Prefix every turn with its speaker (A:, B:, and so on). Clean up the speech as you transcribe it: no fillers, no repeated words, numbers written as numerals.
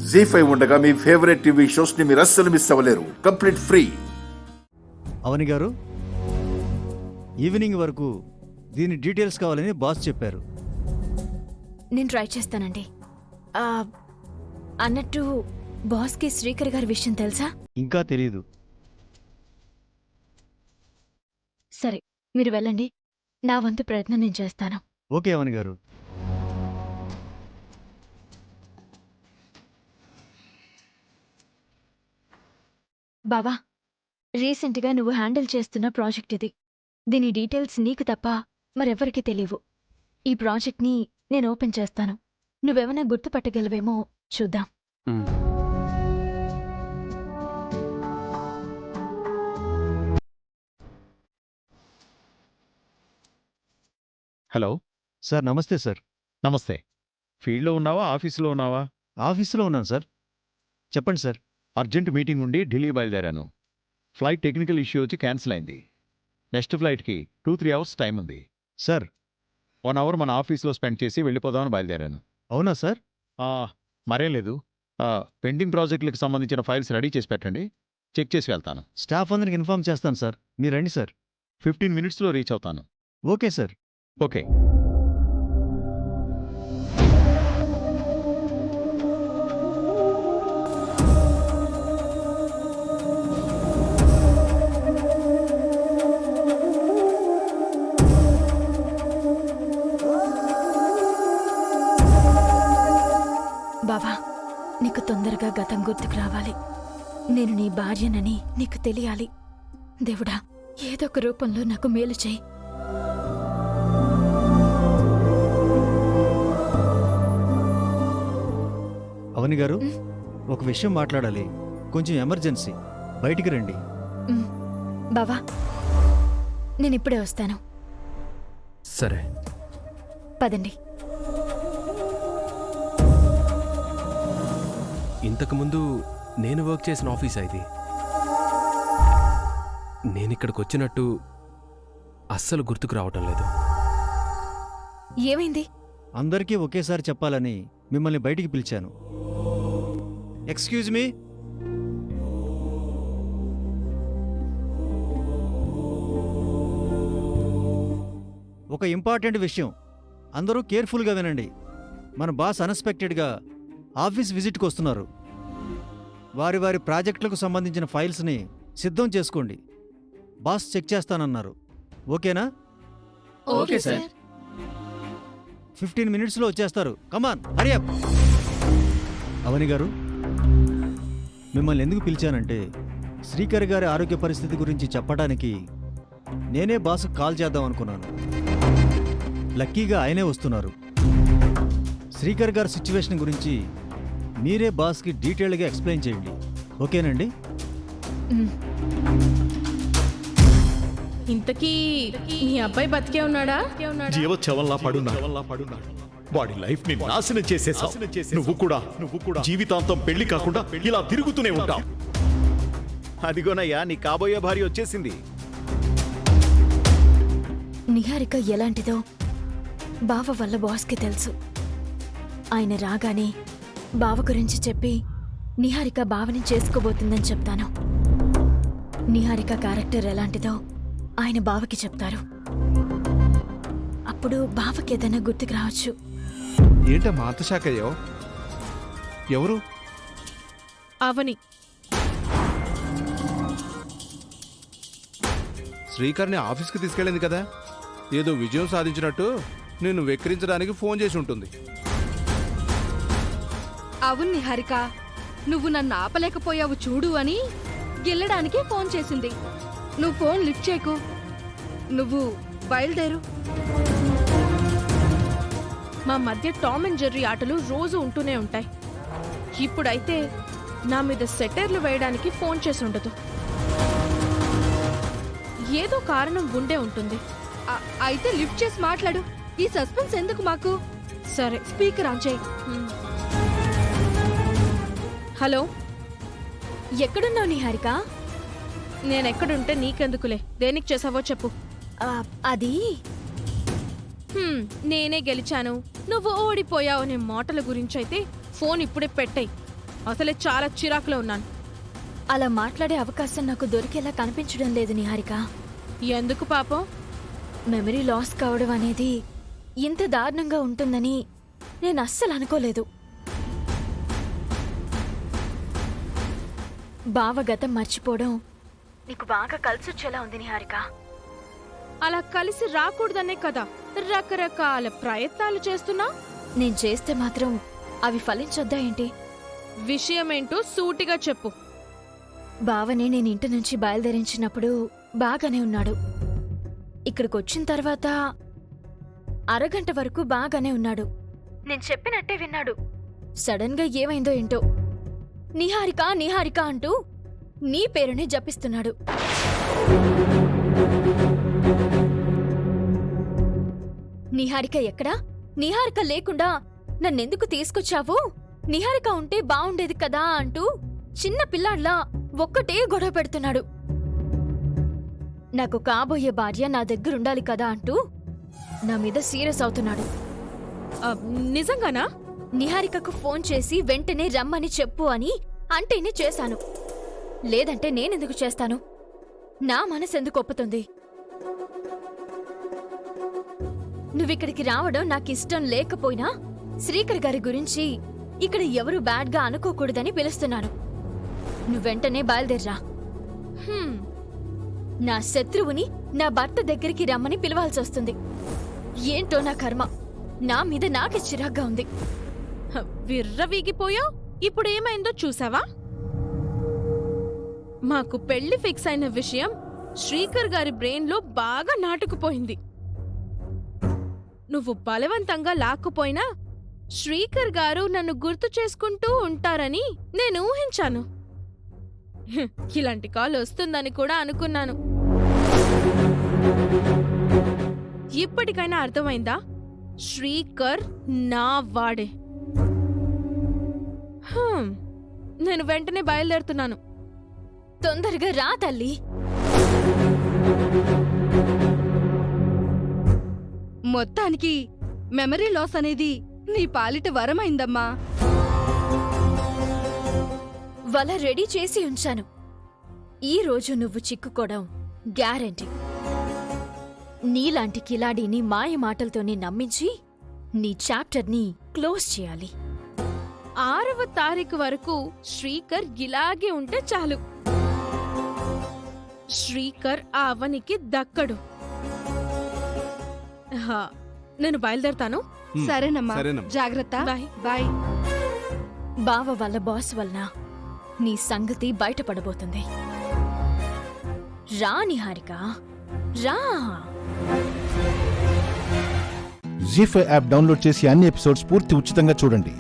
A: జీ5 ఉండగా మీ favourite TV shows ని మీరు అస్సలు మిస్ అవ్వలేరు. Complete free.
B: అవని గారు, ఈవినింగ్ వరకు దీని డీటెయిల్స్ కావాలని బాస్ చెప్పారు.
C: నేను ట్రై చేస్తానండి. అన్నట్టు బాస్కి శ్రీకర్ గారి విషయం తెలుసా?
B: ఇంకా తెలీదు.
C: సరే, మీరు వెళ్ళండి. నా వంతు ప్రయత్నం నేను చేస్తాను.
B: ఓకే అవని గారు.
C: బావా, రీసెంట్గా నువ్వు హ్యాండిల్ చేస్తున్న ప్రాజెక్ట్ ఇది. దీని డీటెయిల్స్ నీకు తప్ప మరెవ్వరికీ తెలియవు. ఈ ప్రాజెక్ట్ని నేను ఓపెన్ చేస్తాను. నువ్వేమైనా గుర్తుపట్టగలవేమో చూద్దాం.
D: హలో
B: సార్ నమస్తే సార్.
D: నమస్తే. ఫీల్డ్లో ఉన్నావా, ఆఫీసులో ఉన్నావా?
B: ఆఫీసులో ఉన్నాను సార్. చెప్పండి సార్.
D: అర్జెంట్ మీటింగ్ ఉండి ఢిల్లీ బయలుదేరాను. ఫ్లైట్ టెక్నికల్ ఇష్యూ వచ్చి క్యాన్సిల్ అయింది. నెక్స్ట్ ఫ్లైట్కి 2-3 అవర్స్ టైం ఉంది.
B: సార్
D: 1 అవర్ మన ఆఫీస్లో స్పెండ్ చేసి వెళ్ళిపోదామని బయలుదేరాను.
B: అవునా సార్?
D: మరేం లేదు. పెండింగ్ ప్రాజెక్టులకు సంబంధించిన ఫైల్స్ రెడీ చేసి పెట్టండి, చెక్ చేసి వెళ్తాను.
B: స్టాఫ్ అందరికి ఇన్ఫార్మ్ చేస్తాను సార్. మీరు రండి సార్.
D: 15 మినిట్స్లో రీచ్ అవుతాను.
B: Okay sir.
D: ఓకే.
C: బావా, నీకు తొందరగా గతం గుర్తుకు రావాలి. నేను నీ భార్యనని నీకు తెలియాలి. దేవుడా, ఏదో ఒక రూపంలో నాకు మేలు చేయి.
B: అవని గారు, ఒక విషయం మాట్లాడాలి. కొంచెం ఎమర్జెన్సీ. బయటికి రండి.
C: బావా, నేనిప్పుడే వస్తాను.
E: సరే,
C: పదండి.
E: ఇంతకుముందు నేను వర్క్ చేసిన ఆఫీసా ఇది? నేనిక్కడికి వచ్చినట్టు అస్సలు గుర్తుకు రావటం లేదు.
C: ఏమైంది?
B: అందరికీ ఒకేసారి చెప్పాలని మిమ్మల్ని బయటికి పిలిచాను. Excuse me. ఒక ఇంపార్టెంట్ విషయం, అందరూ కేర్ఫుల్గా వినండి. మన బాస్ అన్ఎక్స్పెక్టెడ్గా ఆఫీస్ విజిట్కి వస్తున్నారు. వారి వారి ప్రాజెక్టులకు సంబంధించిన ఫైల్స్ని సిద్ధం చేసుకోండి. బాస్ చెక్ చేస్తానన్నారు. ఓకేనా?
C: Okay sir.
B: 15 మినిట్స్లో వచ్చేస్తారు. కమాన్, హరి అప్. అవని గారు, మిమ్మల్ని ఎందుకు పిలిచానంటే శ్రీకర్ గారి ఆరోగ్య పరిస్థితి గురించి చెప్పడానికి నేనే బాస్కు కాల్ చేద్దాం అనుకున్నాను. లక్కీగా ఆయనే వస్తున్నారు. శ్రీకర్ గారి సిచ్యువేషన్ గురించి మీరే బాస్కి డీటెయిల్గా ఎక్స్ప్లెయిన్ చేయండి. ఓకేనండి?
F: ఇంతకీ నీ అబ్బాయి బతికే ఉన్నాడా?
G: జీవోత్సవంలా పడున్నాడు. వాడి లైఫ్ ని నాశనం చేసేసావు. నువ్వు కూడా జీవితాంతం పెళ్లి కాకుండా ఇలా తిరుగుతూనే ఉంటావు.
H: అదిగోనయ్యా, నీ కాబోయే భార్య వచ్చేసింది.
C: నిహారిక ఎలాంటిదో బావ వల్ల బాస్కి తెలుసు. ఆయన రాగానే బావ గురించి చెప్పి నిహారిక బావని చేసుకోబోతుందని చెప్తాను. నిహారిక క్యారెక్టర్ ఎలాంటిదో ఆయన బావకి చెప్తారు. అప్పుడు బావకి ఏదైనా గుర్తుకు రావచ్చు.
I: ఏంటమ్మా అంత షాక్ అయ్యావు? ఎవరు?
F: అవని.
I: శ్రీకర్ని ఆఫీస్కి తీసుకెళ్ళింది కదా, ఏదో విజయం సాధించినట్టు నిన్ను వెక్కిరించడానికి ఫోన్ చేసి ఉంటుంది.
F: అవును నిహారిక, నువ్వు నన్ను ఆపలేకపోయావు చూడు అని గెల్లడానికి ఫోన్ చేసింది. నువ్వు ఫోన్ లిఫ్ట్ చేయకు, నువ్వు బయలుదేరు. మా మధ్య టామ్ అండ్ జెర్రీ ఆటలు రోజు ఉంటూనే ఉంటాయి. ఇప్పుడైతే నా మీద సెటైర్లు వేయడానికి ఫోన్ చేసి ఉండదు. ఏదో కారణం ఉండే ఉంటుంది. అయితే లిఫ్ట్ చేసి మాట్లాడు. ఈ సస్పెన్స్ ఎందుకు మాకు? సరే, స్పీకర్ ఆన్ చేయి. హలో,
C: ఎక్కడున్నావు నిహారిక?
F: నేనెక్కడుంటే నీకెందుకులే, దేనికి చేసావో చెప్పు.
C: అది
F: నేనే గెలిచాను, నువ్వు ఓడిపోయావు అనే మాటల గురించైతే ఫోన్ ఇప్పుడే పెట్టేయ్. అసలే చాలా చిరాకులో ఉన్నాను.
C: అలా మాట్లాడే అవకాశం నాకు దొరికేలా కనిపించడం లేదు నిహారిక.
F: ఎందుకు పాపం?
C: మెమరీ లాస్ కావడం అనేది ఇంత దారుణంగా ఉంటుందని నేను అస్సలు అనుకోలేదు. భావగతం మర్చిపోవడం నీకు బాగా కలిసొచ్చేలా ఉంది నిహారిక.
F: అలా కలిసి రాకూడదనే కదా రకరకాల ప్రయత్నాలు చేస్తున్నా.
C: నేను చేస్తే మాత్రం అవి ఫలించొద్దా ఏంటి?
F: విషయమేంటో సూటిగా చెప్పు.
C: బావని నేను ఇంటి నుంచి బయలుదేరించినప్పుడు బాగానే ఉన్నాడు. ఇక్కడికొచ్చిన తర్వాత అరగంట వరకు బాగానే ఉన్నాడు. నేను చెప్పినట్టే విన్నాడు. సడన్ గా ఏమైందో ఏంటో నిహారిక నిహారిక అంటూ నీ పేరునే జపిస్తున్నాడు. నిహారిక ఎక్కడా? నిహారిక లేకుండా నన్నెందుకు తీసుకొచ్చావు? నిహారిక ఉంటే బావుండేది కదా అంటూ చిన్న పిల్లాడ్లా ఒక్కటే గొడవ పెడుతున్నాడు. నాకు కాబోయే భార్య నా దగ్గరుండాలి కదా అంటూ నా మీద సీరియస్ అవుతున్నాడు.
F: నిజంగానా?
C: నిహారికకు ఫోన్ చేసి వెంటనే రమ్మని చెప్పు అని అంటేనే చేశాను. లేదంటే నేనెందుకు చేస్తాను? నా మనసెందుకు ఒప్పుతుంది? నువ్విక్కడికి రావడం నాకిష్టం లేకపోయినా శ్రీకర్ గారి గురించి ఇక్కడ ఎవరు బ్యాడ్గా అనుకోకూడదని పిలుస్తున్నాను. నువ్వెంటనే బయలుదేర్రా. నా శత్రువుని నా భర్త దగ్గరికి రమ్మని పిలవాల్సొస్తుంది. ఏంటో నా కర్మ. నా మీద నాకే చిరాగ్గా ఉంది.
F: విర్రవీగిపోయావు. ఇప్పుడేమైందో చూసావా? మాకు పెళ్లి ఫిక్స్ అయిన విషయం శ్రీకర్ గారి బ్రెయిన్లో బాగా నాటుకుపోయింది. నువ్వు బలవంతంగా లాక్కుపోయినా శ్రీకర్ గారు నన్ను గుర్తు చేసుకుంటూ ఉంటారని నేను ఊహించాను. ఇలాంటి కాల్ వస్తుందని కూడా అనుకున్నాను. ఇప్పటికైనా అర్థమైందా? శ్రీకర్ నా వాడే. నేను వెంటనే బయలుదేరుతున్నాను.
C: తొందరగా రా తల్లి.
F: మొత్తానికి మెమరీ లాస్ అనేది నీ పాలిట వరమైందమ్మా.
C: వల రెడీ చేసి ఉంచాను. ఈ రోజు నువ్వు చిక్కుకోవడం గ్యారెంటీ. నీలాంటి కిలాడీని మాయ మాటలతోనే నమ్మించి నీ చాప్టర్ని క్లోజ్ చేయాలి.
F: 6వ తారీఖు వరకు శ్రీకర్ ఇలాగే ఉంటే చాలు. శ్రీకర్ ఆ అవనికి దక్కడు. నేను బయలుదేరతాను. సరేనమ్మా,
I: సరేనమ్మా.
F: జాగ్రత్త. Bye bye.
C: బావ వాళ్ళ బాస్ వలన నీ సంగతి బయటపడబోతుంది. రా నిహారిక, రా.
J: జీ5 యాప్ డౌన్లోడ్ చేసి అన్ని ఎపిసోడ్స్ పూర్తి ఉచితంగా చూడండి.